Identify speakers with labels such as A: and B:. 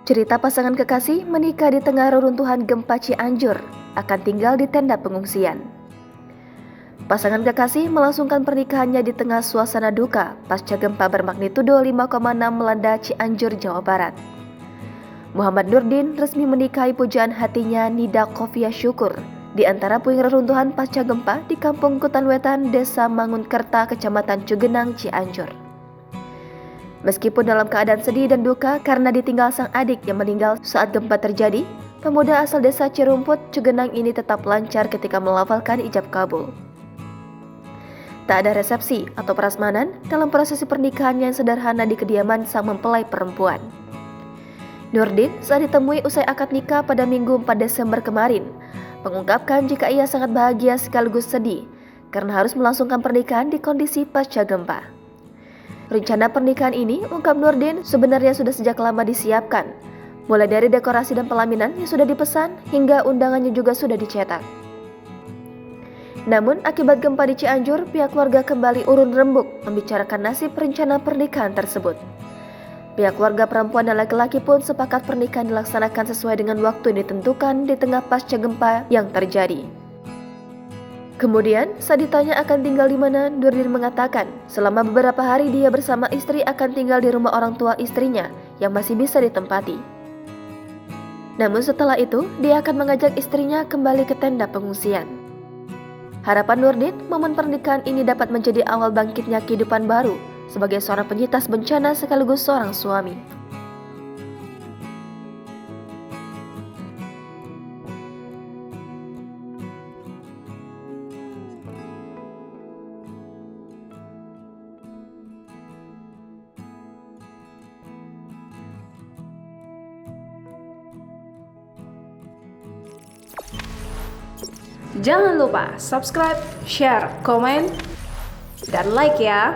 A: Cerita pasangan kekasih menikah di tengah reruntuhan gempa Cianjur, akan tinggal di tenda pengungsian. Pasangan kekasih melangsungkan pernikahannya di tengah suasana duka pasca gempa bermagnitudo 5,6 melanda Cianjur, Jawa Barat. Muhammad Nurdin resmi menikahi pujaan hatinya Nida Qofia Syukur di antara puing reruntuhan pasca gempa di Kampung Kutanwetan, Desa Mangunkerta, Kecamatan Cugenang, Cianjur. Meskipun dalam keadaan sedih dan duka karena ditinggal sang adik yang meninggal saat gempa terjadi, pemuda asal desa Cirumput, Cugenang ini tetap lancar ketika melafalkan ijab kabul. Tak ada resepsi atau prasmanan dalam prosesi pernikahan yang sederhana di kediaman sang mempelai perempuan. Nurdin saat ditemui usai akad nikah pada Minggu 4 Desember kemarin, mengungkapkan jika ia sangat bahagia sekaligus sedih karena harus melangsungkan pernikahan di kondisi pasca gempa. Rencana pernikahan ini, ungkap Nurdin, sebenarnya sudah sejak lama disiapkan. Mulai dari dekorasi dan pelaminan yang sudah dipesan, hingga undangannya juga sudah dicetak. Namun, akibat gempa di Cianjur, pihak keluarga kembali urun rembuk membicarakan nasib rencana pernikahan tersebut. Pihak keluarga perempuan dan laki-laki pun sepakat pernikahan dilaksanakan sesuai dengan waktu yang ditentukan di tengah pasca gempa yang terjadi. Kemudian, saat ditanya akan tinggal di mana, Nurdin mengatakan selama beberapa hari dia bersama istri akan tinggal di rumah orang tua istrinya yang masih bisa ditempati. Namun setelah itu, dia akan mengajak istrinya kembali ke tenda pengungsian. Harapan Nurdin, momen pernikahan ini dapat menjadi awal bangkitnya kehidupan baru sebagai seorang penyintas bencana sekaligus seorang suami.
B: Jangan lupa subscribe, share, komen, dan like ya.